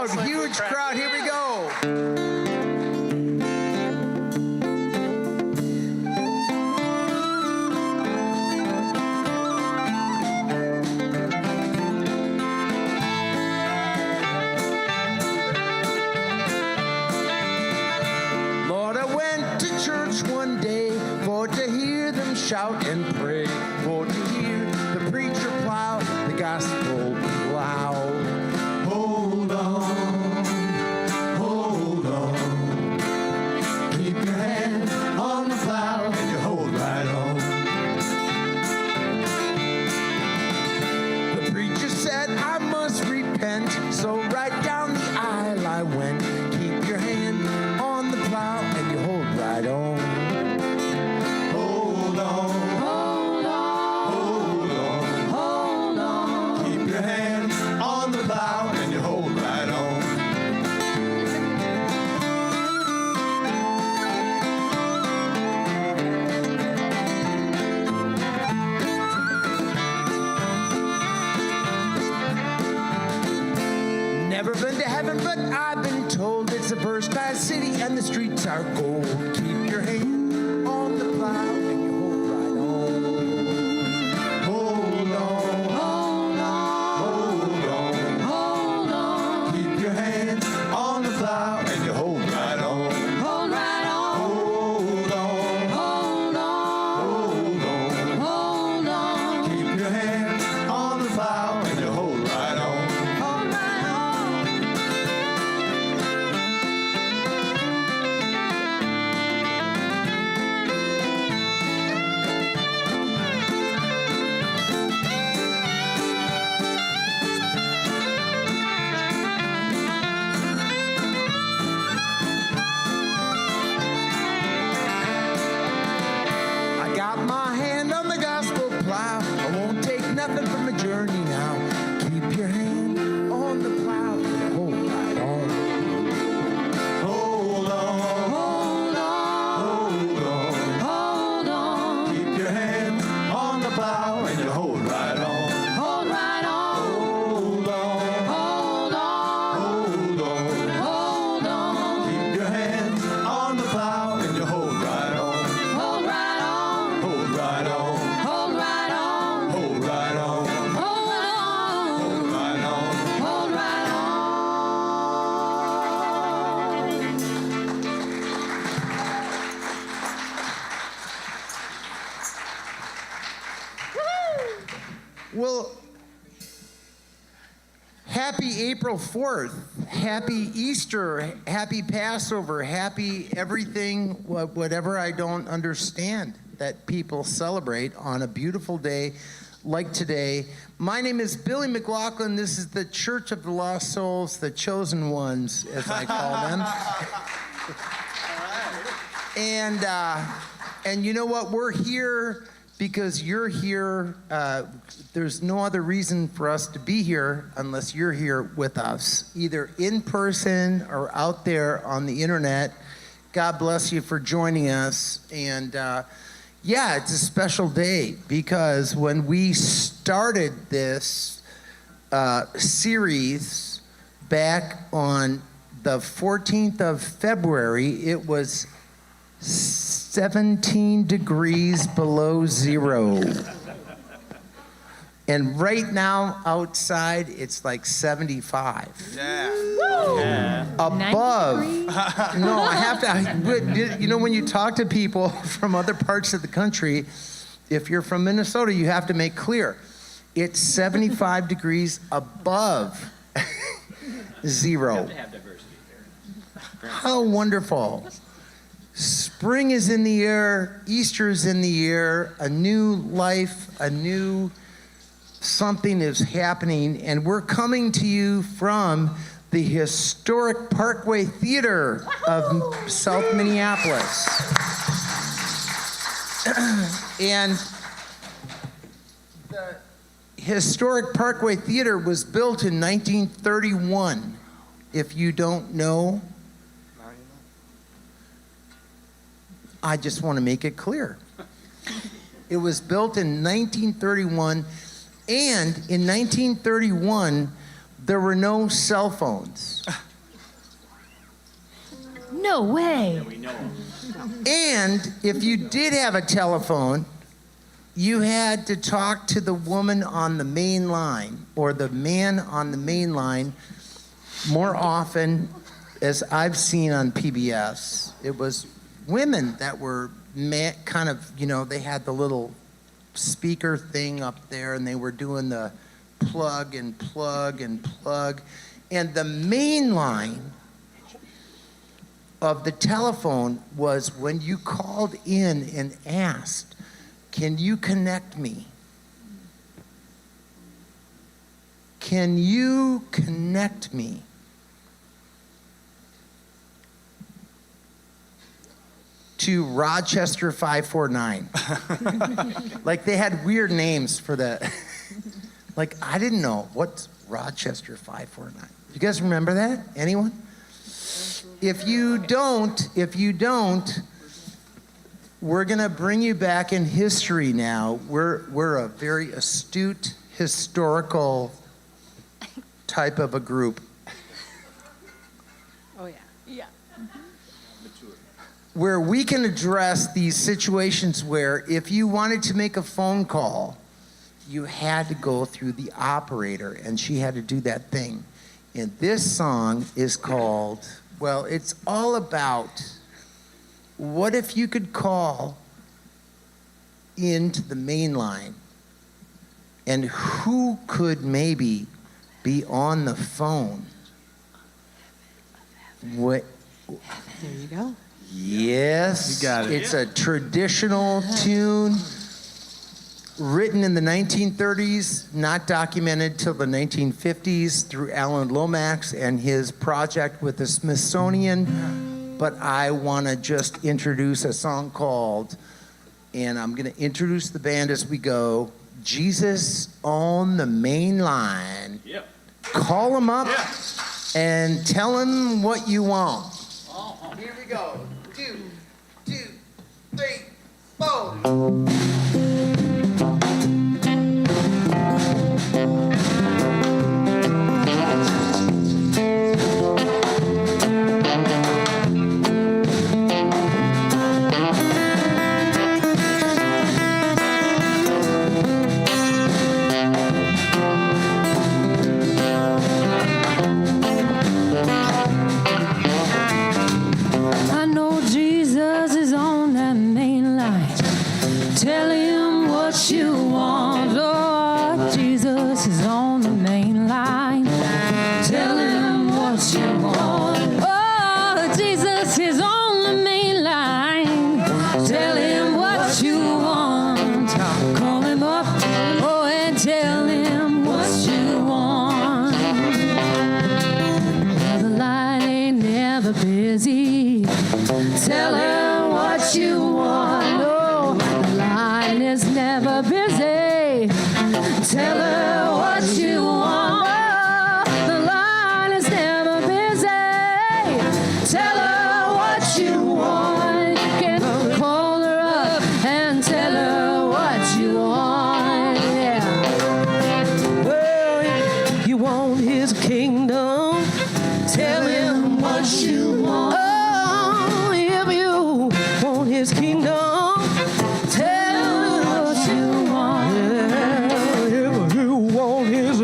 crowd, huge crowd. Here we go. One day for to hear them shout and pray, for to hear the preacher plow the gospel loud. Hold on, keep your hand on the plow and you hold right on. The preacher said I must repent, so right down the aisle I went. Keep your hand on the plow and you hold right on. Never been to heaven, but I've been told it's a first-class city and the streets are gold. Keep your hand on the plow and you hold right on. Hold on, hold on, hold on. Keep your hand on the plow and you hold right on. Hold right on. Hold on, hold on, hold on. Keep your hand on the plow and you hold right on. Nothing from a journey now. Keep your hand on the plow and hold right on. Hold on, hold on, hold on. Keep your hand on the plow and you hold right on. Hold right on. Hold on, hold on, hold on. Keep your hand on the plow and you hold right on. Hold right on. Hold right on. Hold right on. Hold right on. Well, happy April 4th, happy Easter, happy Passover, happy everything, whatever I don't understand that people celebrate on a beautiful day like today. My name is Billy McLaughlin. This is the Church of the Lost Souls, the Chosen Ones, as I call them. And you know what? We're here because you're here. There's no other reason for us to be here unless you're here with us, either in person or out there on the internet. God bless you for joining us. And yeah, it's a special day because when we started this series back on the 14th of February, it was 17 degrees below zero. And right now outside, it's like 75. Yeah. Above. No, I have to, you know, when you talk to people from other parts of the country, if you're from Minnesota, you have to make clear, it's 75 degrees above zero. You have to have diversity here. How wonderful. Spring is in the air, Easter is in the air, a new life, a new something is happening, and we're coming to you from the historic Parkway Theater of South Minneapolis. And the historic Parkway Theater was built in 1931. If you don't know, I just want to make it clear. It was built in 1931, and in 1931, there were no cell phones. No way. We know him. And if you did have a telephone, you had to talk to the woman on the main line or the man on the main line. More often, as I've seen on PBS, it was women that were kind of, you know, they had the little speaker thing up there and they were doing the plug and plug and plug. And the main line of the telephone was when you called in and asked, can you connect me? Can you connect me? To Rochester 549. Like they had weird names for that. Like I didn't know, what's Rochester 549? You guys remember that? Anyone? If you don't, we're gonna bring you back in history now. We're a very astute historical type of a group. Oh, yeah. Yeah. Where we can address these situations where if you wanted to make a phone call, you had to go through the operator and she had to do that thing. And this song is called, well, it's all about what if you could call into the main line and who could maybe be on the phone? What? There you go. Yes, You got it. It's a traditional tune written in the 1930s, not documented till the 1950s through Alan Lomax and his project with the Smithsonian. But I want to just introduce a song called, and I'm going to introduce the band as we go, Jesus on the Main Line. Yep. Call him up Yeah. and tell him what you want. Here we go. 2, 3, 4. I know Jesus is on that main line. Tell him what you want. Lord, Jesus is on the main line. Tell him what you want. Oh, Jesus is on the main line. Tell him what you want. Call him up, oh, and tell him what you want. The line ain't never busy. Tell her what you want. No, the line is never busy. Tell her what you want. Oh, the line is never busy. Tell her what you want. You can call her up and tell her what you want. Yeah. Well, you want his kingdom. Tell him what you want. Oh, if you want his kingdom, tell him what you want. Yeah, if you want his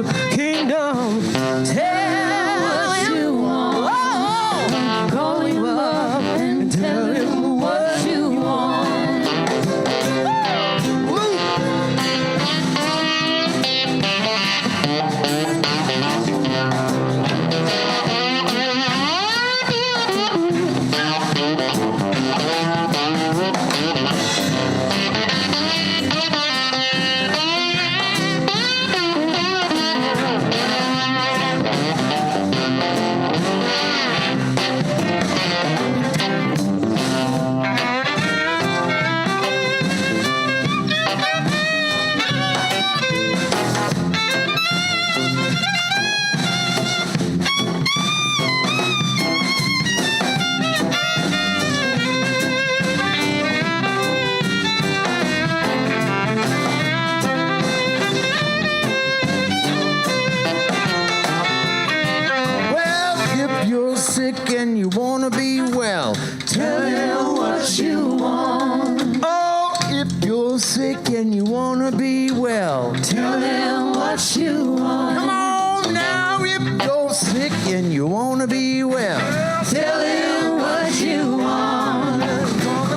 and you wanna be well. Tell him what you want. Come on now, if you're sick and you wanna be well. Tell him what you want.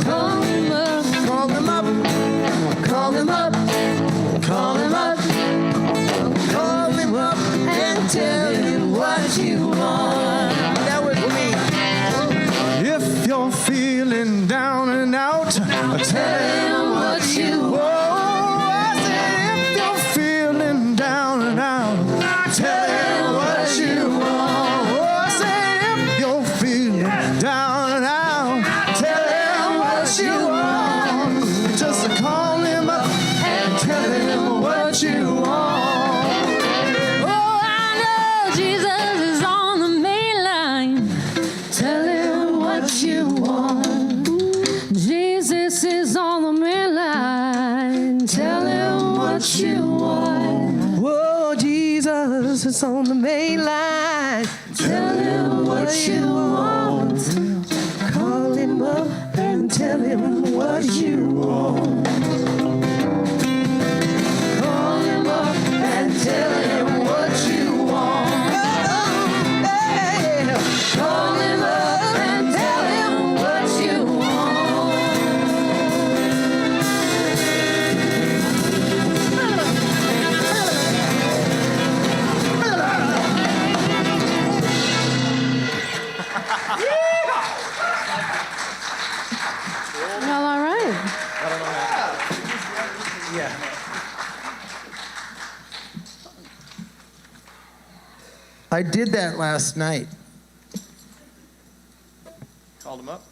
Call him up. Call them up. Call him up. Call him up. Call him up and tell him what you want. That was me. If you're feeling down and out, tell him What you Oh, want. I said if you're feeling down and out, tell him what you want. Oh, I said if you're feeling down and out, tell him what you want. Just call him up and tell him what you want. Oh, I know Jesus is on the main line. Tell him what you want. Jesus is on the main line. Tell him what you want. Whoa, Jesus is on the main line. Tell him what you want. Call him up and tell him what you want. Call him up and tell him what you want. Call him up and tell him what you want. Well, all right. I did that last night. Called him up.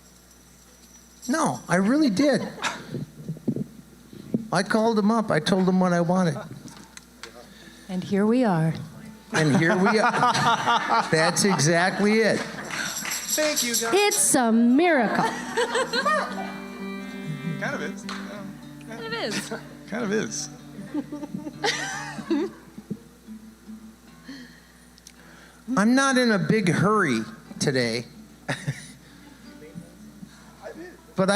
No, I really did. I called him up. I told him what I wanted. And here we are. And here we are. That's exactly it. Thank you, guys. It's a miracle. Kind of is. It is. Kind of is. I'm not in a big hurry today. But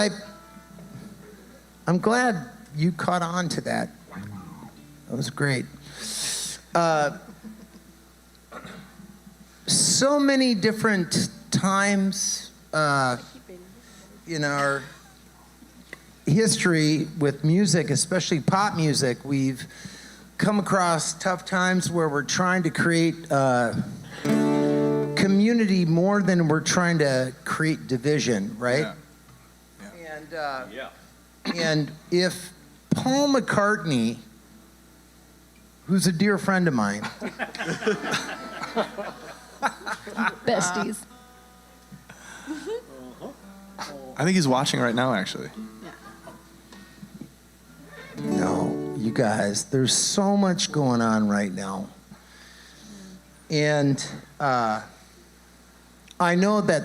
I'm glad you caught on to that. That was great. So many different times in our history with music, especially pop music, we've come across tough times where we're trying to create community more than we're trying to create division, right? Yeah. And if Paul McCartney, who's a dear friend of mine, Besties. I think he's watching right now, actually. no, you guys, there's so much going on right now. And I know that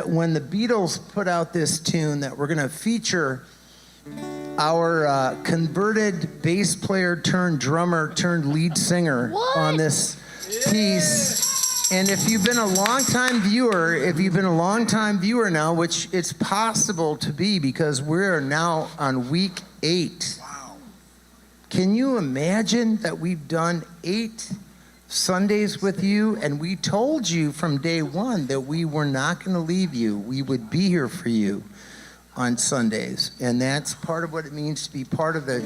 when the Beatles put out this tune that we're going to feature our converted bass player turned drummer turned lead singer on this piece. And if you've been a longtime viewer now, which it's possible to be because we're now on week 8. Wow. Can you imagine that we've done 8 Sundays with you, and we told you from day one that we were not going to leave you. We would be here for you on Sundays. And that's part of what it means to be part of the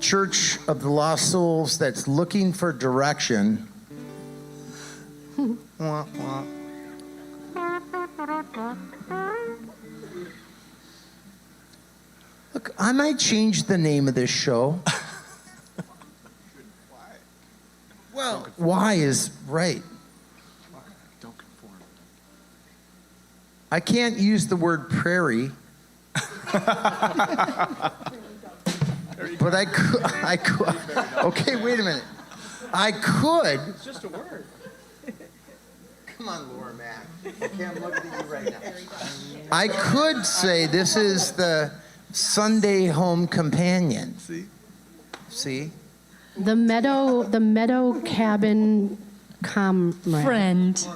Church of the Lost Souls that's looking for direction. Wah, wah. Look, I might change the name of this show. Well, why is right. Don't conform. I can't use the word prairie. But I could. Okay, wait a minute. I could. It's just a word. Come on, Laura Mack. Okay, I'm looking at you right now. I could say this is the Sunday home companion. See? The meadow cabin comrade. Friend.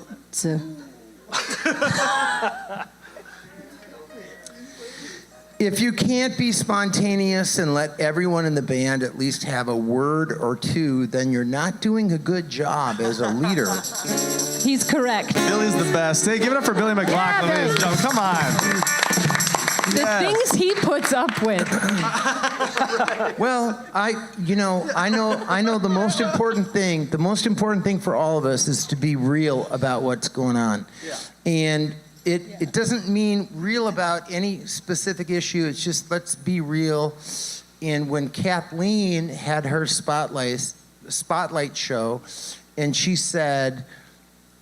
If you can't be spontaneous and let everyone in the band at least have a word or two, then you're not doing a good job as a leader. He's correct. Billy's the best. Hey, give it up for Billy McLaughlin, ladies and gentlemen. Come on. The things he puts up with. Well, I know the most important thing for all of us is to be real about what's going on. Yeah. And it doesn't mean real about any specific issue. It's just let's be real. And when Kathleen had her spotlight show, and she said,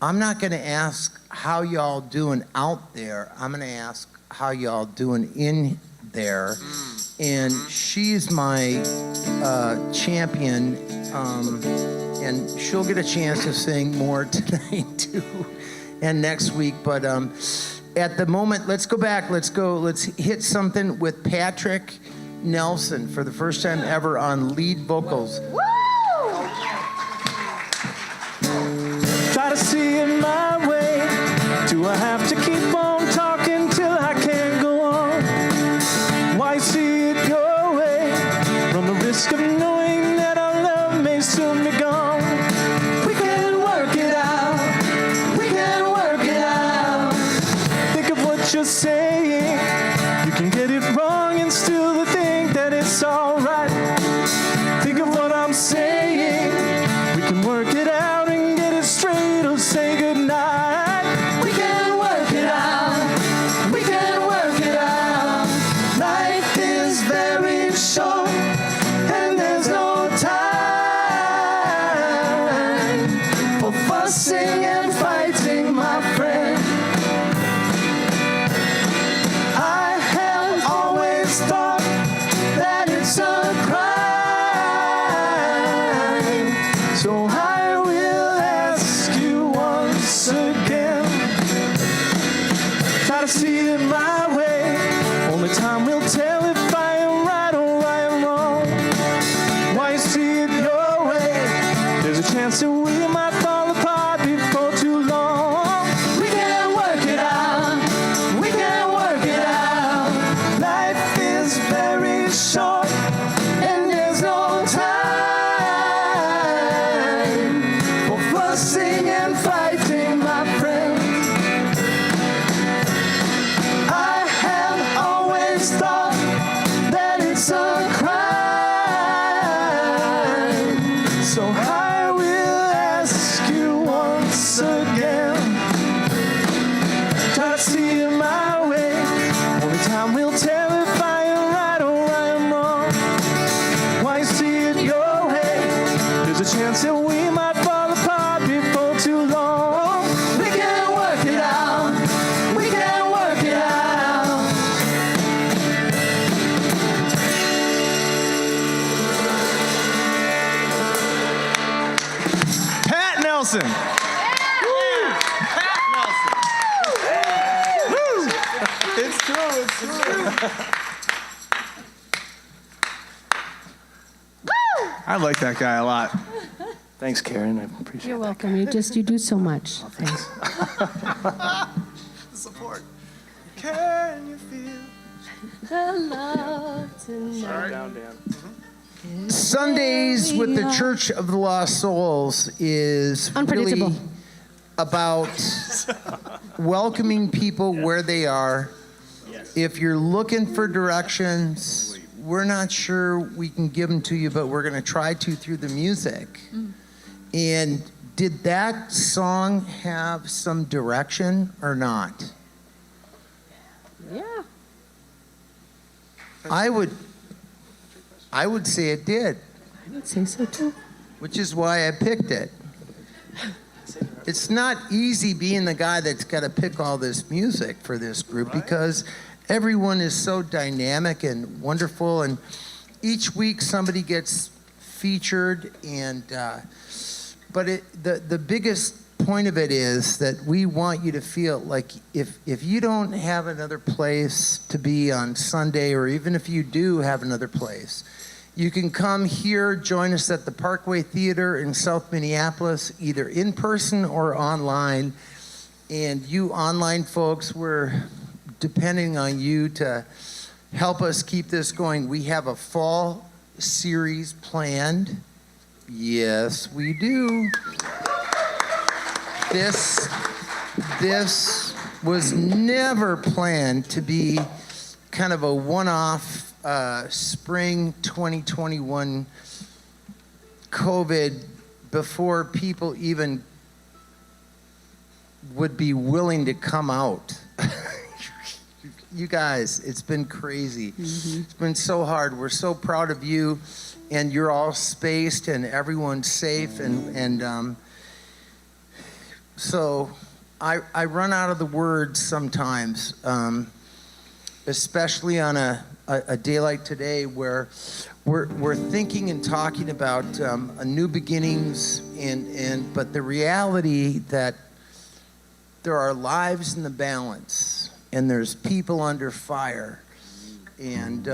I'm not going to ask how y'all doing out there. I'm going to ask how y'all doing in there. And she's my champion, and she'll get a chance to sing more tonight too, and next week. But at the moment, let's go back. Let's hit something with Patrick Nelson for the first time ever on lead vocals. Woo! Try to see it my way. Do I have to keep on talking till I can't go on? Why see it your way? Run the risk of knowing that our love may soon be gone. We can work it out. We can work it out. Think of what you're saying. You can get it wrong and still think that it's all right. Think of what I'm saying. We can work it out and get it straight or say goodnight. We can work it out. We can work it out. Life is very short and there's no time for fussing and fighting, my friend. I have always thought that it's a crime, so I will ask you once again. Try to see it my way. Only time will tell if I am right or I am wrong. Why you see it your way? There's a chance that we might fall apart before too long. We can work it out. We can work it out. Life is very short and there's no time for fussing and fighting, my friend. I have always thought that it's a crime, so I will ask you once again. Try to see it my way. Only time will tell if I am right or I am wrong. Why you see it your way? There's a chance that we might fall apart before too long. We can work it out. We can work it out. Pat Nelson. Pat Nelson. Woo. It's true. It's true. I like that guy a lot. Thanks, Karen. I appreciate You're welcome. You do so much. Thanks. Support. Can you feel? The love tonight. Down, Dan. Sundays with the Church of the Lost Souls is Unpredictable. really about welcoming people where they are. If you're looking for directions, we're not sure we can give them to you, but we're going to try to through the music. And did that song have some direction or not? Yeah. I would say it did, I would say so too. which is why I picked it. It's not easy being the guy that's got to pick all this music for this group because everyone is so dynamic and wonderful, and each week somebody gets featured. And but the biggest point of it is that we want you to feel like if you don't have another place to be on Sunday, or even if you do have another place, you can come here, join us at the Parkway Theater in South Minneapolis, either in person or online. And you online folks, we're depending on you to help us keep this going. We have a fall series planned. Yes, we do. This was never planned to be kind of a one-off spring 2021 COVID before people even would be willing to come out. You guys, it's been crazy. It's been so hard. We're so proud of you, and you're all spaced and everyone's safe, and so I run out of the words sometimes, especially on a day like today where we're thinking and talking about a new beginnings, but the reality that there are lives in the balance, and there's people under fire, and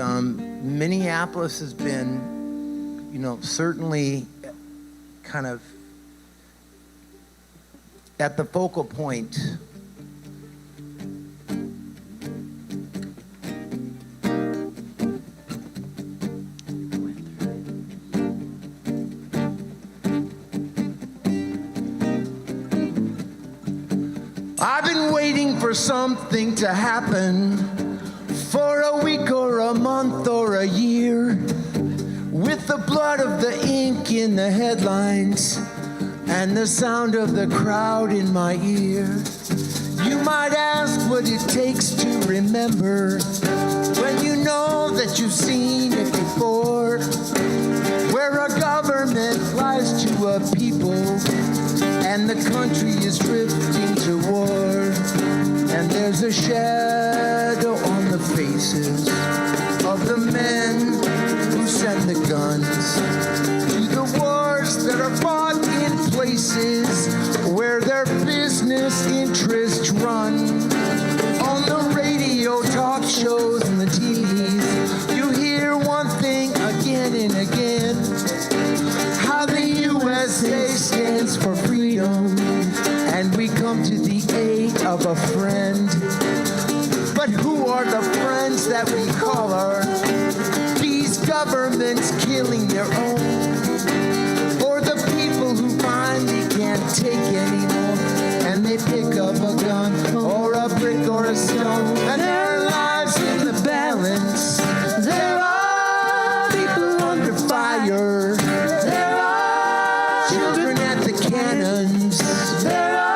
Minneapolis has been, certainly kind of at the focal point. I've been waiting for something to happen for a week or a month or a year, with the blood of the ink in the headlines and the sound of the crowd in my ear. You might ask what it takes to remember when you know that you've seen it before, where a government lies to a people and the country is drifting to war, and there's a shadow on the faces of the men who send the guns to the wars that are fought in places where their business interests run. On the radio, talk shows, and the TVs, you hear one thing again and again: how the USA stands for freedom, and we come to the aid of a friend. But who are the friends that we call her? These governments killing their own, or the people who finally can't take anymore, and they pick up a gun or a brick or a stone, and their lives in the balance. There are people under fire. There are children at the cannons. There are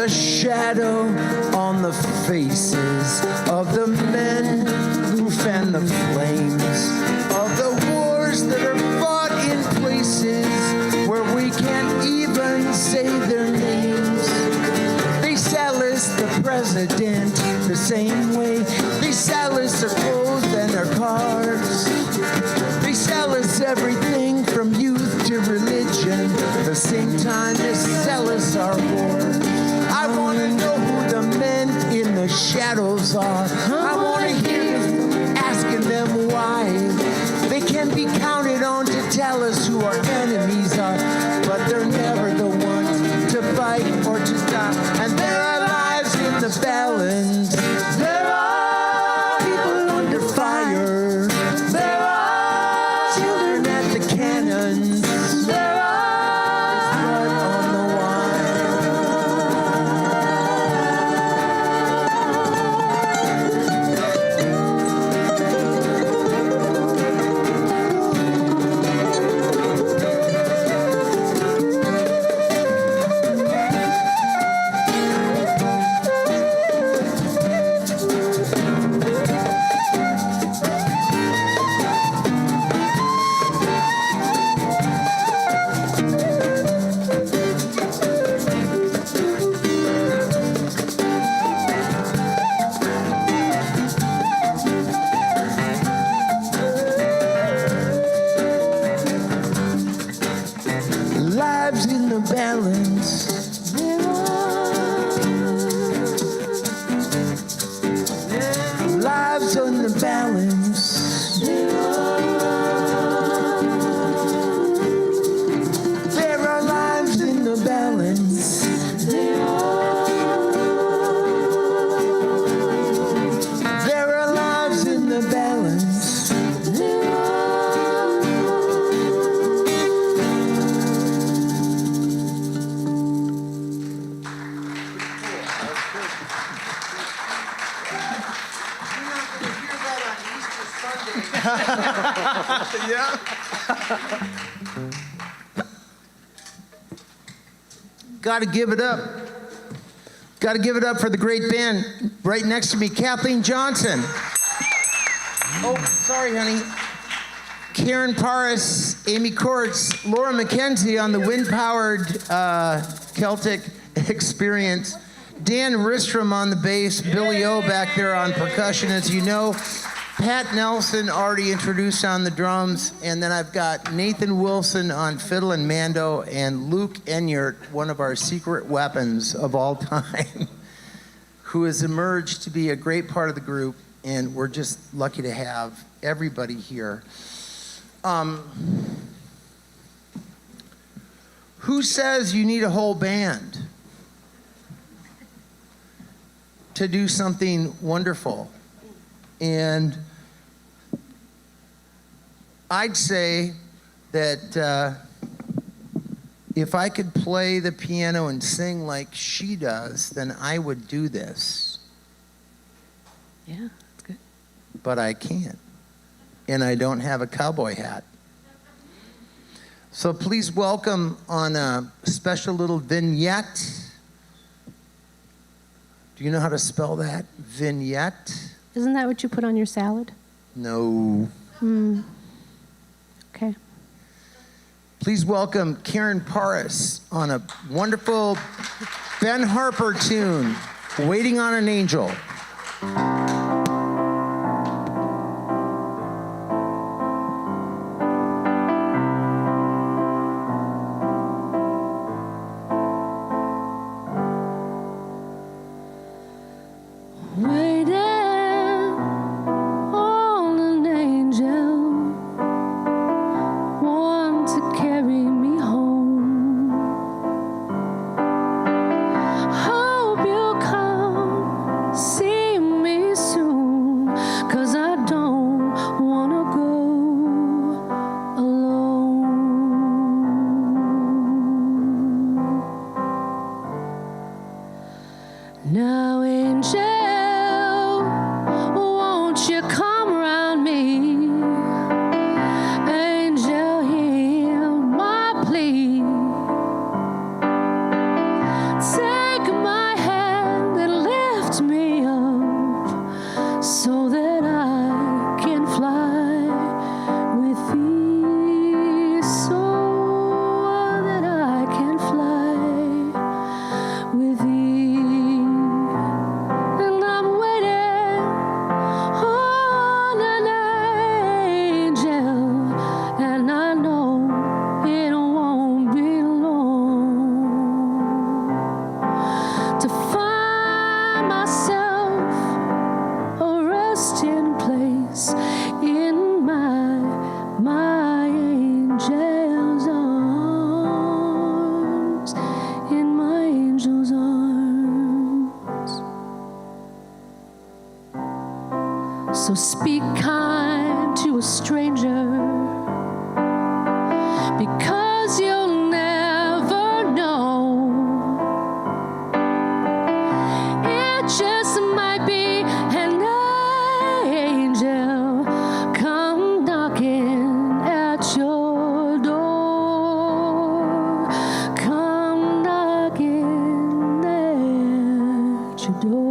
shadow on the faces of the men who fan the flames of the wars that are fought in places where we can't even say their names. They sell us the president the same way they sell us their clothes and their cars. They sell us everything from youth to religion, the same time they sell us our war. I want to know who the men in the shadows are. I want to hear you asking them why. They can be counted on to tell us who our enemies are, but they're never the ones to fight or to die. And there are lives in the balance. There are people under fire. There are children at the cannons. There are blood on the wine. balance. Lives on the balance. There are lives in the balance. There are lives in the balance. Yeah. Got to give it up. Got to give it up for the great band right next to me, Kathleen Johnson. Oh, sorry, honey. Karen Paris, Amy Courts, Laura McKenzie on the wind-powered Celtic Experience, Dan Ristrom on the bass, Billy O back there on percussion, as you know. Pat Nelson already introduced on the drums, and then I've got Nathan Wilson on fiddle and mando, and Luke Enyart, one of our secret weapons of all time, who has emerged to be a great part of the group, and we're just lucky to have everybody here. Who says you need a whole band to do something wonderful? And I'd say that if I could play the piano and sing like she does, then I would do this. Yeah, that's good. But I can't. And I don't have a cowboy hat. So please welcome on a special little vignette. Do you know how to spell that? Vignette? Isn't that what you put on your salad? No. Okay. Please welcome Karen Paris on a wonderful Ben Harper tune, Waiting on an Angel. Now, angel, won't you come around me? Angel, hear my plea. Take my hand and lift me up so that I can fly with thee. So that I can fly with thee. So speak kind to a stranger, because you'll never know. It just might be an angel come knocking at your door. Come knocking at your door.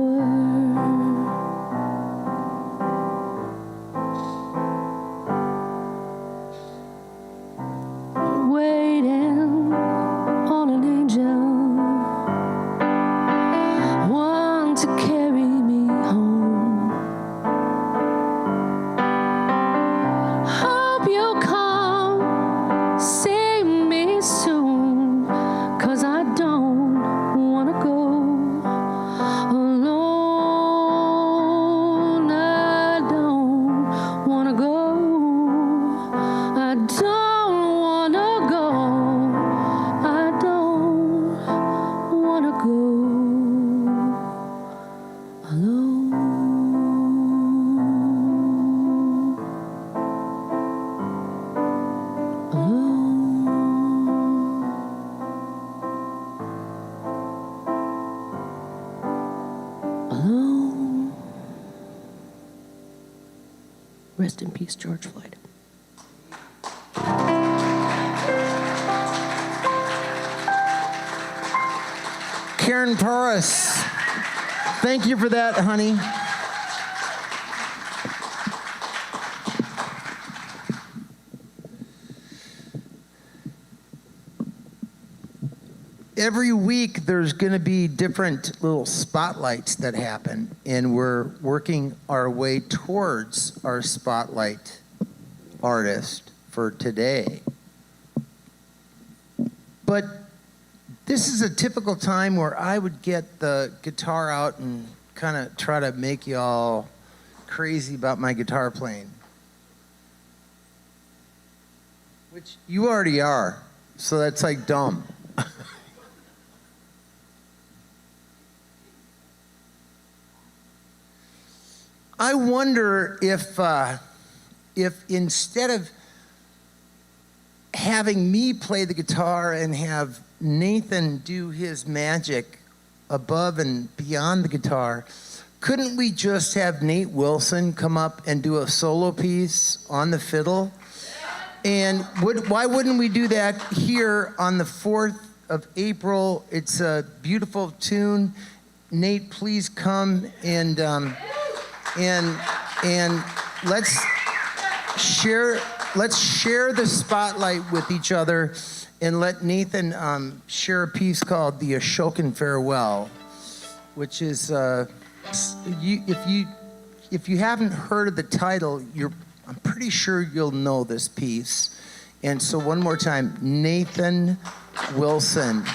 Rest in peace, George Floyd. Karen Porras, thank you for that, honey. Every week there's going to be different little spotlights that happen, and we're working our way towards our spotlight artist for today. But this is a typical time where I would get the guitar out and kind of try to make y'all crazy about my guitar playing. Which you already are, so that's like dumb. I wonder if instead of having me play the guitar and have Nathan do his magic above and beyond the guitar, couldn't we just have Nate Wilson come up and do a solo piece on the fiddle? And why wouldn't we do that here on the 4th of April? It's a beautiful tune. Nate, please come and let's share the spotlight with each other, and let Nathan share a piece called "The Ashokan Farewell," which is if you haven't heard of the title, I'm pretty sure you'll know this piece. And so one more time, Nathan Wilson.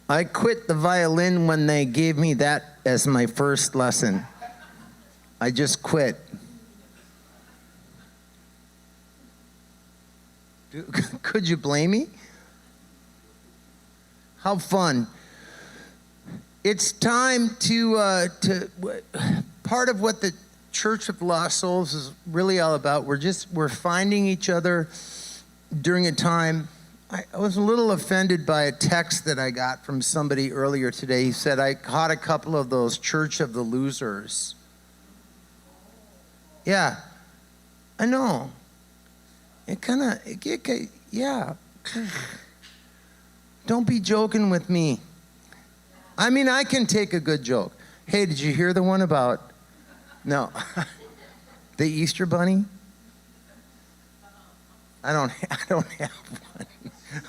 I quit the violin when they gave me that as my first lesson. I just quit. Could you blame me? How fun. It's time to part of what the Church of Lost Souls is really all about. We're finding each other during a time. I was a little offended by a text that I got from somebody earlier today. He said, I caught a couple of those Church of the Losers. Yeah, I know. Yeah. Don't be joking with me. I mean, I can take a good joke. Hey, did you hear the one about, no, the Easter Bunny? I don't have one.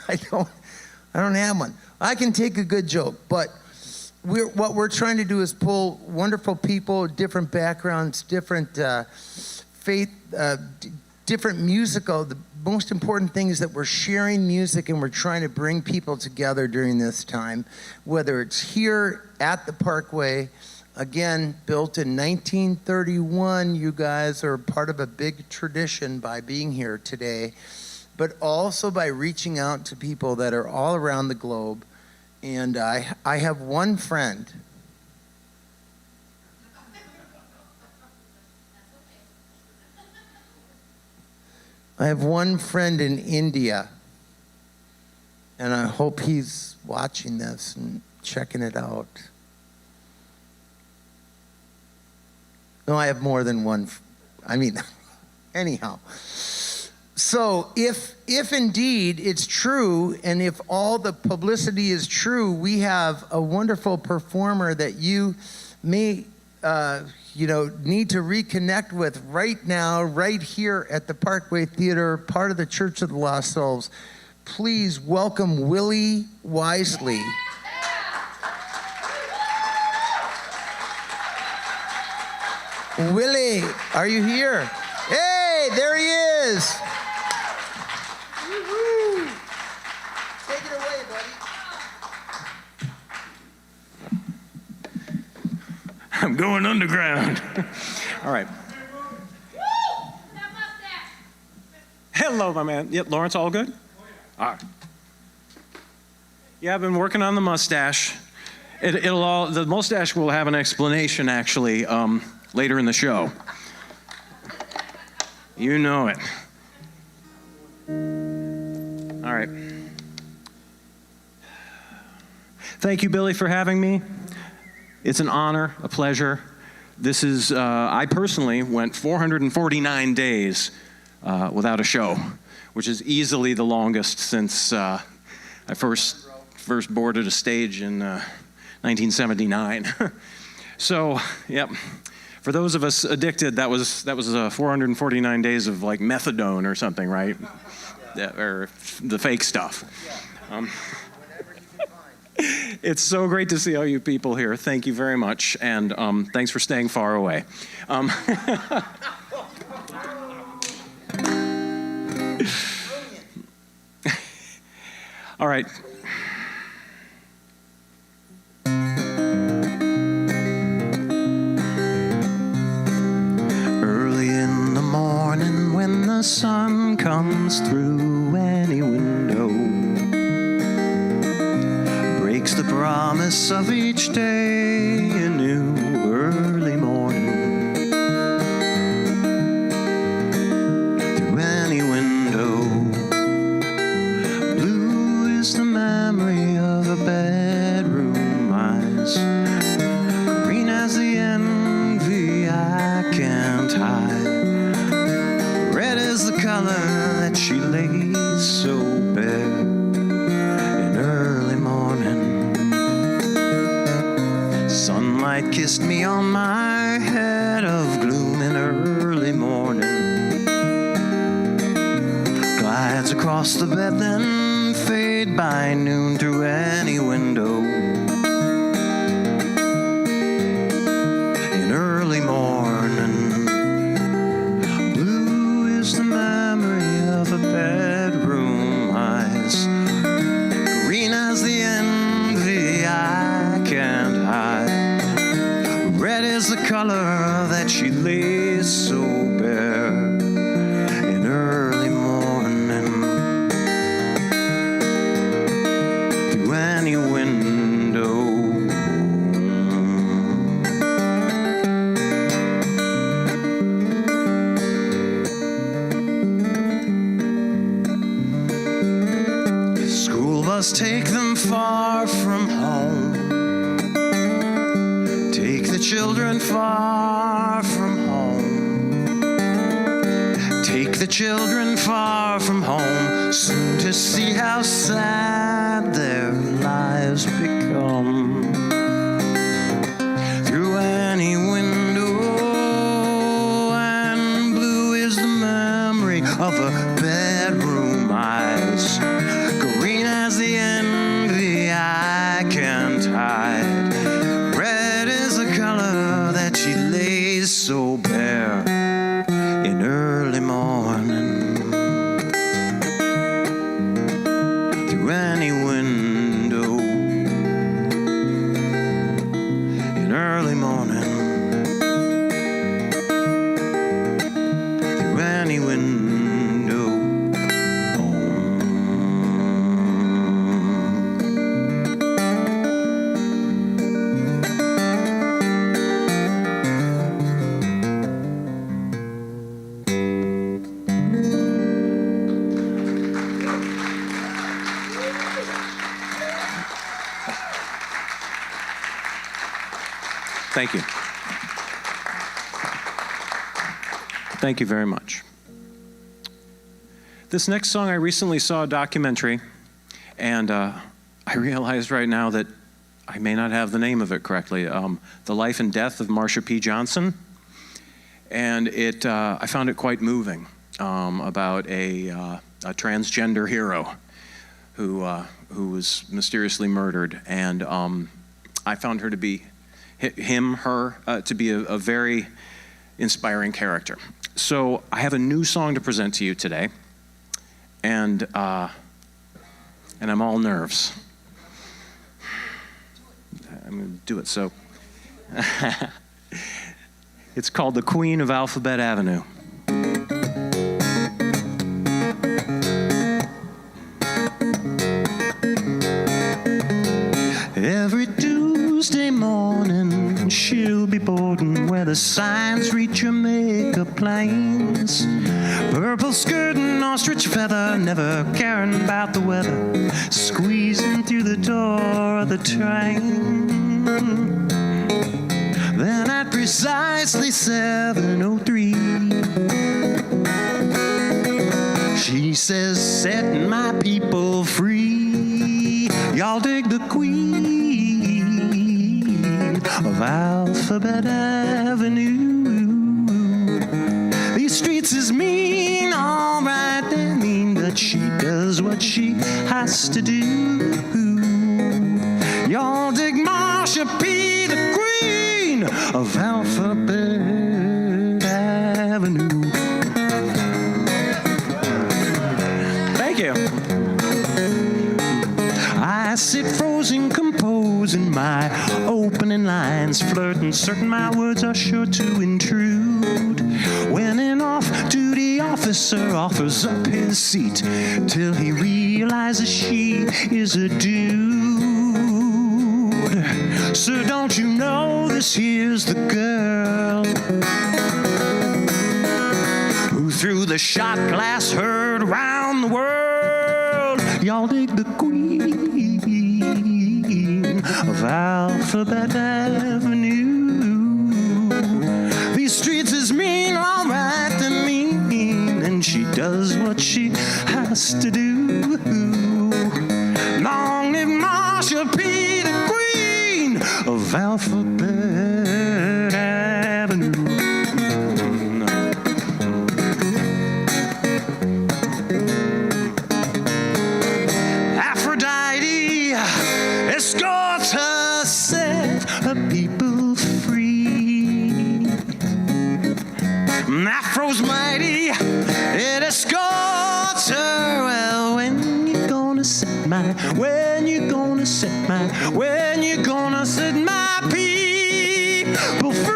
I don't have one. I can take a good joke, but what we're trying to do is pull wonderful people, different backgrounds, different faith, different musical. The most important thing is that we're sharing music and we're trying to bring people together during this time, whether it's here at the Parkway, again, built in 1931. You guys are part of a big tradition by being here today, but also by reaching out to people that are all around the globe. And I have one friend. I have one friend in India, and I hope he's watching this and checking it out. No, I have more than one. Anyhow. So if indeed it's true, and if all the publicity is true, we have a wonderful performer that you may need to reconnect with right now, right here at the Parkway Theater, part of the Church of the Lost Souls. Please welcome Willie Wisely. Willie, are you here? Hey, there he is. Woo-hoo. Take it away, buddy. I'm going underground. All right. Hello, my man. Yep, Lawrence, all good? All right. Yeah, I've been working on the mustache. The mustache will have an explanation, actually, later in the show. You know it. All right. Thank you, Billy, for having me. It's an honor, a pleasure. This is, I personally went 449 days without a show, which is easily the longest since I first boarded a stage in 1979. So, yep. For those of us addicted, that was 449 days of like methadone or something, right? Or the fake stuff. It's so great to see all you people here. Thank you very much, and thanks for staying far away. All right. Early in the morning when the sun comes through any window, breaks the promise of each day a new early morning. Through any window, blue is the memory of a bedroom eyes, green as the envy I can't hide, red is the color that she lays so bare in early morning. Sunlight kissed me on my head of gloom in early morning, glides across the bed then fade by noon through any window. In early morning, blue is the memory of a bedroom eyes, green as the envy us take them far from home. Take the children far from home. Take the children far from home, soon to see how sad their lives become. Through any window, and blue is the memory of a bedroom eyes. Green as the envy I can't hide. Red is the color that she lays so bare in early morning. Through any window in early morning. Through any window. Thank you. Thank you very much. This next song, I recently saw a documentary, and I realized right now that I may not have the name of it correctly. The Life and Death of Marsha P. Johnson. And I found it quite moving, about a transgender hero who was mysteriously murdered. And I found her to be to be a very inspiring character. So I have a new song to present to you today, and I'm all nerves. I'm going to do it. So it's called The Queen of Alphabet Avenue. Every Tuesday morning, she'll be boarding where the signs reach her makeup planes. Purple skirt and ostrich feather, never caring about the weather, squeezing through the door of the train. Then at precisely 7:03, she says, setting my people free. Y'all dig the Queen of Alphabet Avenue. These streets is mean, all right, they're mean, but she does what she has to do. Y'all dig Marsha P., the Queen of Alphabet Avenue. Thank you. I sit frozen, composing my opening lines, flirting, certain my words are sure to intrude. When an off-duty officer offers up his seat till he realizes she is a dude. So don't you know this here's the girl who through the shot glass heard around the world. Y'all dig the Queen of Alphabet Avenue. These streets is mean, all right, they're mean, and she does what she has to do. Long live Marsha P., the Queen of Alphabet Avenue. Escorts herself, her people free. Afro's mighty, it escorts her. Well, when you gonna set my, when you gonna set my, when you gonna set my people free?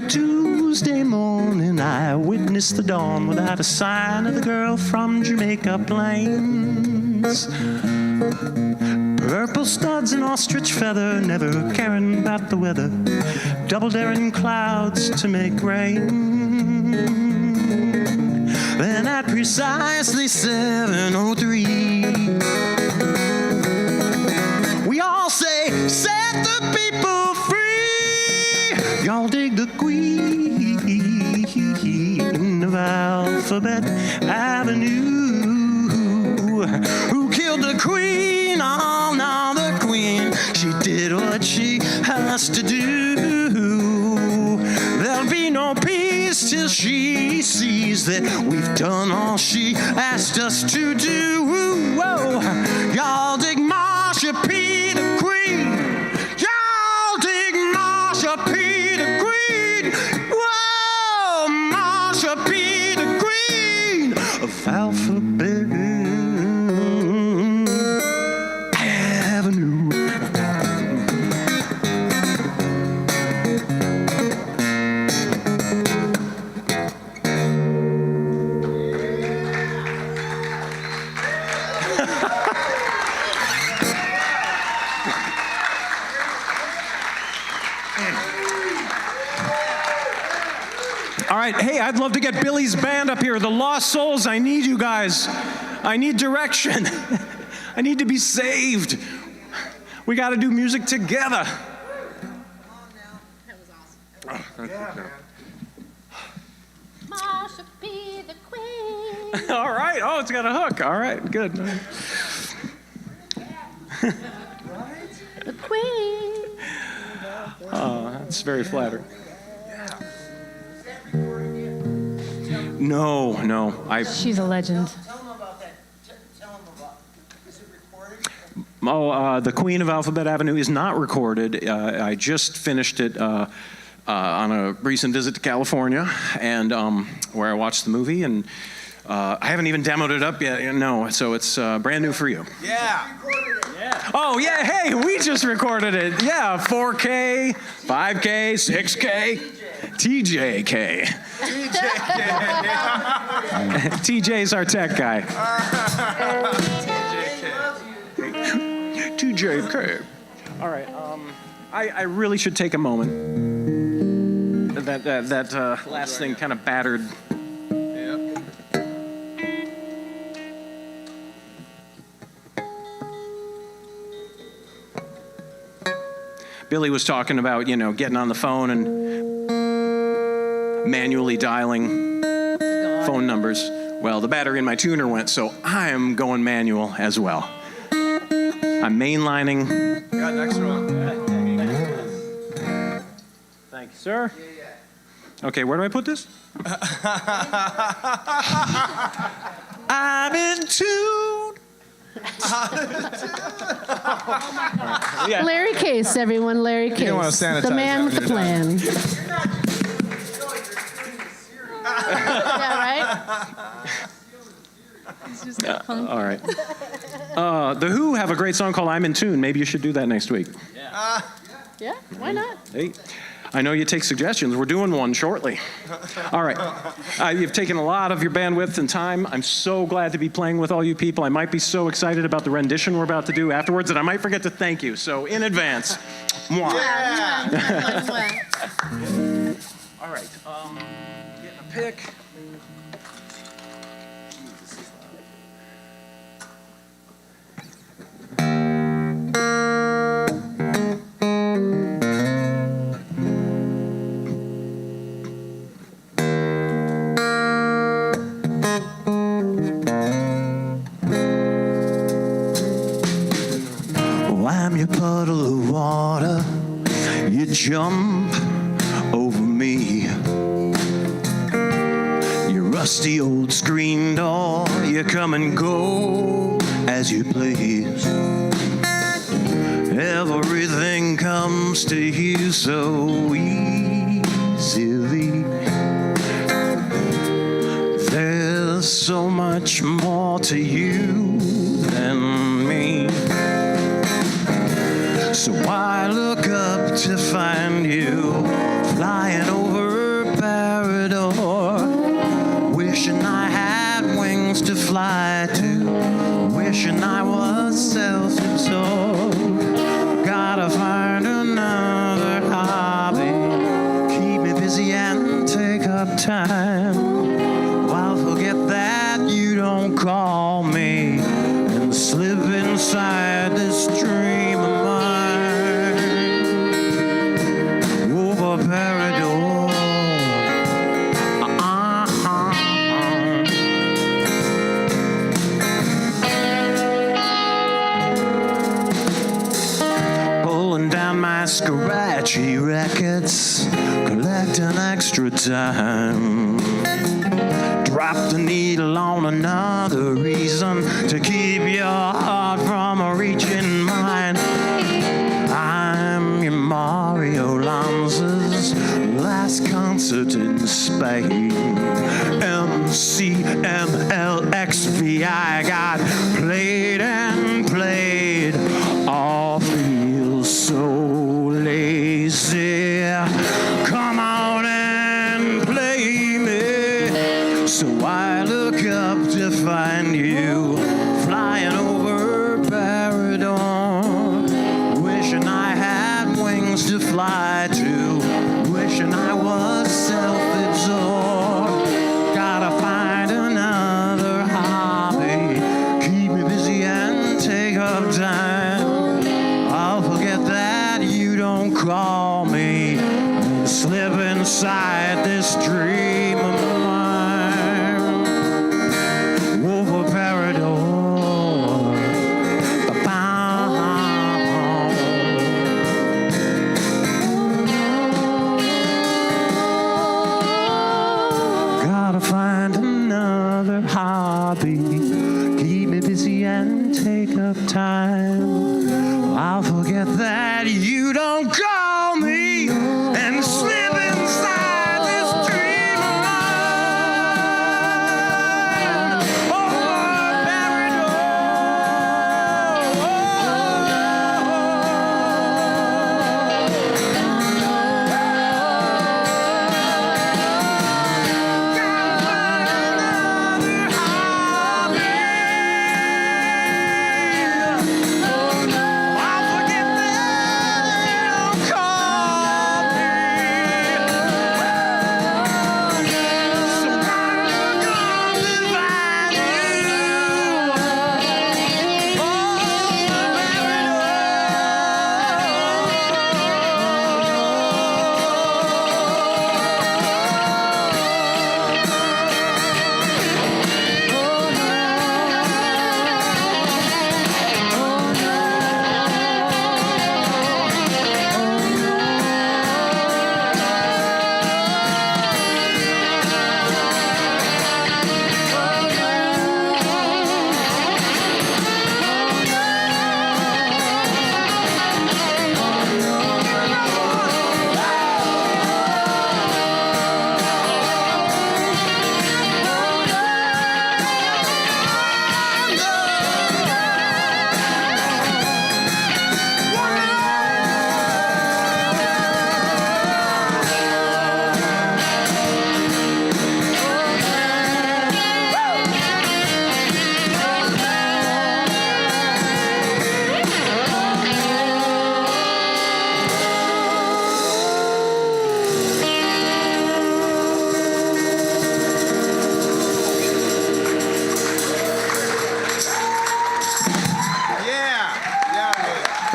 Tuesday morning, I witnessed the dawn without a sign of the girl from Jamaica Plains. Purple studs and ostrich feather, never caring about the weather. Double daring clouds to make rain. Then at precisely 7:03, we all say, set the people free. Y'all dig the Queen of Alphabet Avenue. Who killed the Queen? Oh, no, the Queen. She did what she has to do. There'll be no peace till she sees that we've done all she asked us to do. Whoa. Y'all dig Marsha P. the Queen. Y'all dig Marsha P. the Queen. Whoa, Marsha P. the Queen of Alphabet Avenue. All right, hey, I'd love to get Billy's band up here, the Lost Souls. I need you guys. I need direction. I need to be saved. We got to do music together. That was awesome. Marsha be the queen. All right. Oh, it's got a hook. All right, good. The queen. Oh, that's very flattering. No. She's a legend. Tell them about that. Tell them about. Is it recorded? The Queen of Alphabet Avenue is not recorded. I just finished it on a recent visit to California, and where I watched the movie, and I haven't even demoed it up yet. No, so it's brand new for you. Yeah. Oh yeah, hey, we just recorded it. Yeah, 4K, 5K, 6K, TJK. TJ's our tech guy. TJK. All right. I really should take a moment. That last thing kind of battered. Yep. Billy was talking about, getting on the phone and manually dialing phone numbers. Well, the battery in my tuner went, so I am going manual as well. I'm mainlining. Got an extra one. Thank you, sir. Okay, where do I put this? I'm in tune. Yeah. Larry Case, everyone. Larry Case. don't want to sanitize the man with that the when plan. Yeah, right? All right. The Who have a great song called I'm in Tune. Maybe you should do that next week. Yeah, why not? Hey, I know you take suggestions. We're doing one shortly. All right. You've taken a lot of your bandwidth and time. I'm so glad to be playing with all you people. I might be so excited about the rendition we're about to do afterwards that I might forget to thank you. So in advance, mwah. All right. Getting a pick. I'm your puddle of water, you jump over me. Your rusty old screen door, you come and go as you please. Everything comes to you so easily. There's so much more to you than me. So I look up to find you flying over Parador, wishing I had wings to fly to, wishing I was self-absorbed. scratchy records, collecting extra time. Drop the needle on another reason to keep your heart from reaching mine. I'm your Mario Lanza's last concert in Spain. MCMLXVI got played and played. All feels so lazy. Come on and play me. So I look up to find you flying over Parador, wishing I had wings to fly to, wishing I was self-absorbed. Gotta find another hobby, keep me busy and take up time. I'll forget that you don't call me and slip inside this dream of mine. Over Parador. Gotta find another hobby, keep me busy and take up time. I'll forget that you don't call me and slip inside this dream of mine. Over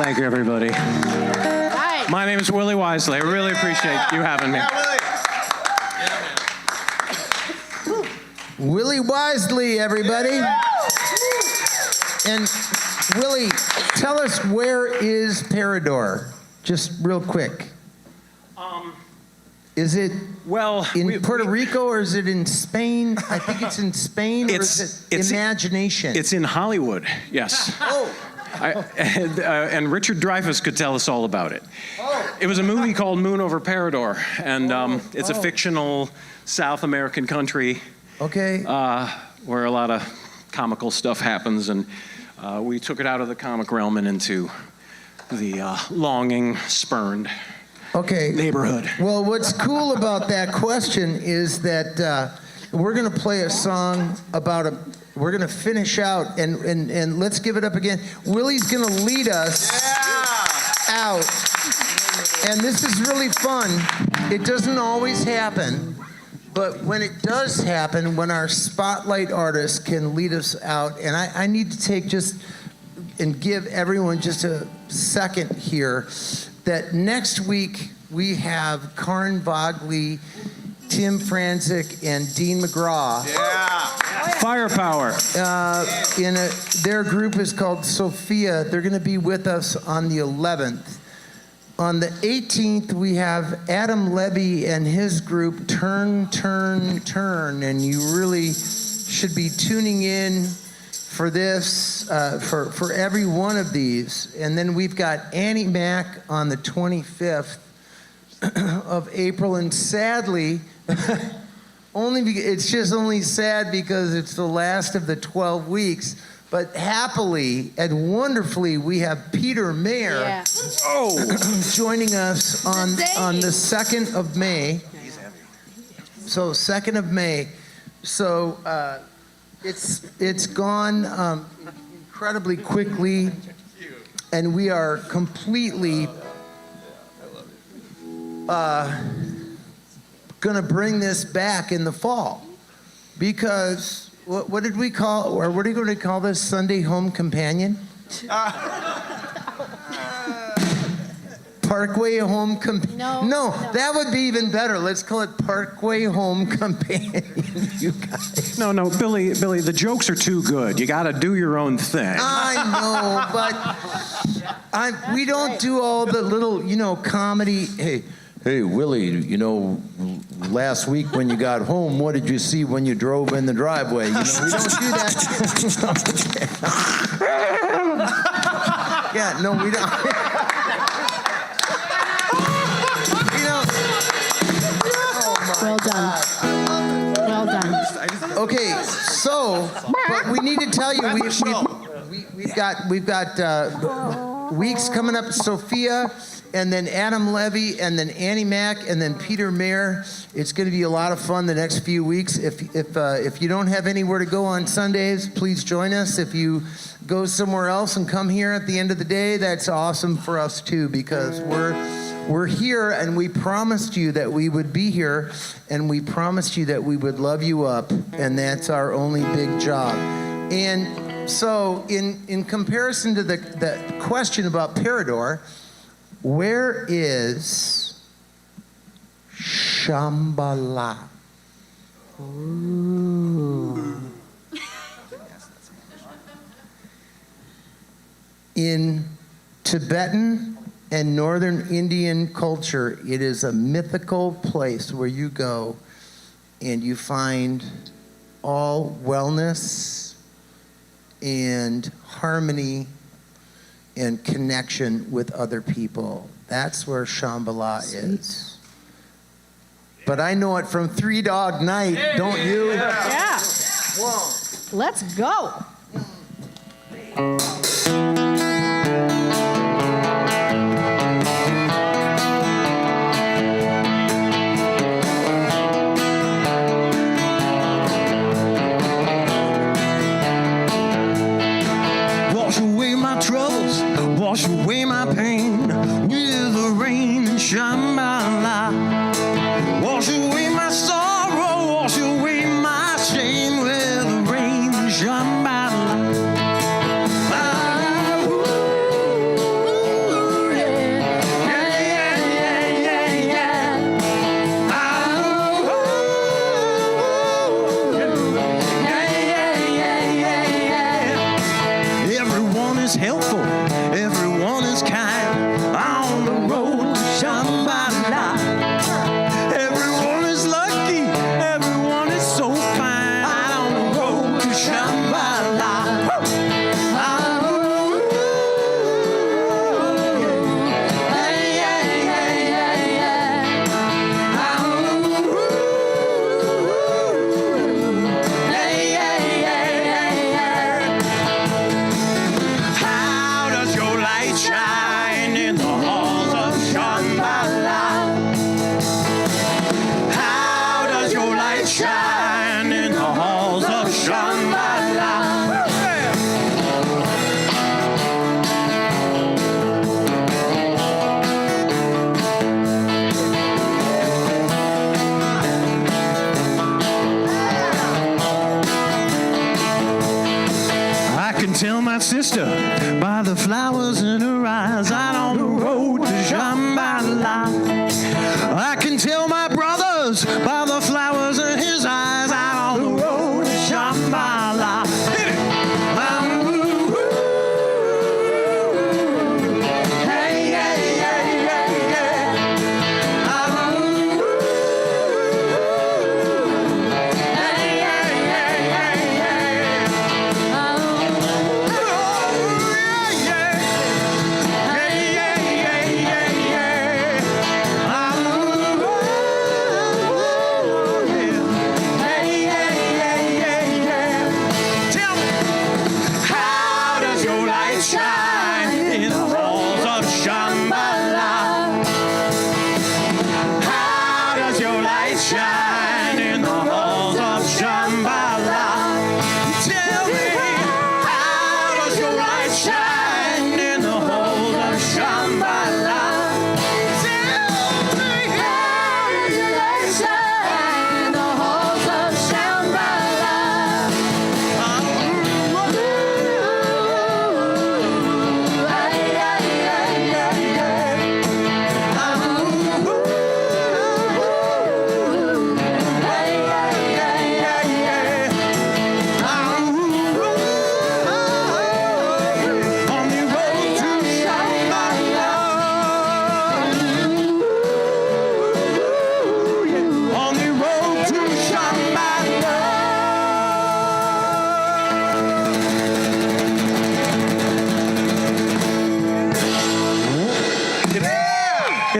Thank you, everybody. My name is Willie Wisely. I really appreciate you having me. Willie Wisely, everybody. And Willie, tell us, where is Parador? Just real quick. Is it in Puerto Rico, or is it in Spain? I think it's in Spain, or is it Imagination? It's in Hollywood, yes. Oh. And Richard Dreyfuss could tell us all about it. Oh. It was a movie called Moon over Parador, and it's a fictional South American country. Okay. Where a lot of comical stuff happens, and we took it out of the comic realm and into the longing, spurned neighborhood. Well, what's cool about that question is that we're going to play a song about we're going to finish out, and let's give it up again. Willie's going to lead us out, and this is really fun. It doesn't always happen, but when it does happen, when our spotlight artist can lead us out, and I need to take and give everyone just a second here, that next week we have Karin Vogley, Tim Franzik, and Dean McGraw. Firepower. Their group is called Sophia. They're going to be with us on the 11th. On the 18th, we have Adam Levy and his group, Turn, Turn, Turn, and you really should be tuning in for this, for every one of these. And then we've got Annie Mac on the 25th of April, and sadly, it's just only sad because it's the last of the 12 weeks. But happily and wonderfully, we have Peter Mayer joining us on the 2nd of May. So 2nd of May. So it's gone incredibly quickly, and we are completely going to bring this back in the fall because. What did we call, or what are you going to call this, Sunday Home Companion? Parkway Home Companion? No, that would be even better. Let's call it Parkway Home Companion, you guys. No, Billy, the jokes are too good. You got to do your own thing. I know, but we don't do all the little, comedy. Hey, Willie, last week when you got home, what did you see when you drove in the driveway? We don't do that. Yeah, no, we don't. Well done. Well done. Okay, so, but we need to tell you, we've got weeks coming up. Sophia. And then Adam Levy, and then Annie Mac, and then Peter Mayer. It's going to be a lot of fun the next few weeks. If you don't have anywhere to go on Sundays, please join us. If you go somewhere else and come here at the end of the day, that's awesome for us too, because we're here, and we promised you that we would be here, and we promised you that we would love you up, and that's our only big job. And so, in comparison to the question about Parador. Where is Shambhala? Ooh. In Tibetan and Northern Indian culture, it is a mythical place where you go and you find all wellness and harmony and connection with other people. That's where Shambhala is. But I know it from Three Dog Night, don't you? Yeah. Whoa. Let's go. Wash away my pain with the rain and Shambhala. Wash away my sorrow, wash away my shame with the rain and Shambhala. Everyone is helpful. Everyone is kind on the road to Shambhala. Everyone is lucky. Everyone is so fine on the road to Shambhala. How does your light shine in the halls of Shambhala? How does your light shine in the halls of Shambhala? I can tell my sister by the flowers in her eyes out on the road to Shambhala. I can tell my brothers by the flowers in his eyes out on the road to Shambhala. Hit it. Hey, hey, hey, hey,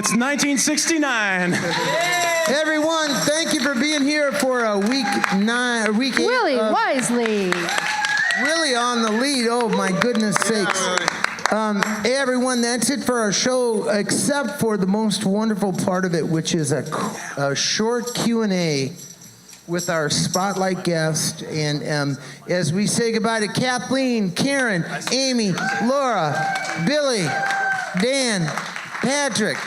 It's 1969. Everyone, thank you for being here for a week 8. Willie Wisely. Really on the lead. Oh, my goodness sakes. Hey, everyone, that's it for our show, except for the most wonderful part of it, which is a short Q&A with our spotlight guest. And as we say goodbye to Kathleen, Karen, Amy, Laura, Billy, Dan, Patrick,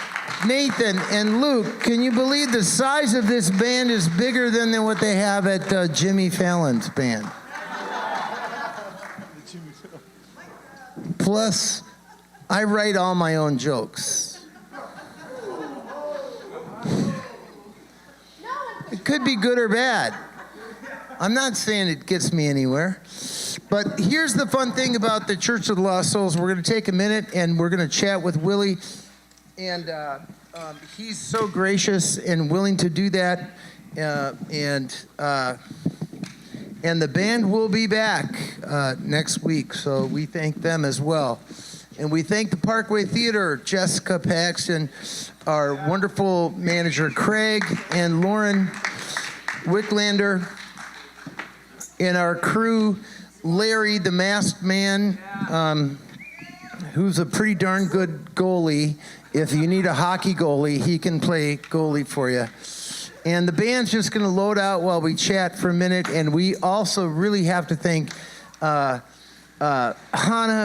Nathan, and Luke, can you believe the size of this band is bigger than what they have at Jimmy Fallon's band? Plus, I write all my own jokes. It could be good or bad. I'm not saying it gets me anywhere. But here's the fun thing about the Church of the Lost Souls. We're going to take a minute and we're going to chat with Willie. And he's so gracious and willing to do that. And the band will be back next week, so we thank them as well. And we thank the Parkway Theater, Jessica Paxton, our wonderful manager Craig, and Lauren Wicklander, and our crew, Larry, the masked man, who's a pretty darn good goalie. If you need a hockey goalie, he can play goalie for you. And the band's just going to load out while we chat for a minute. And we also really have to thank Hannah,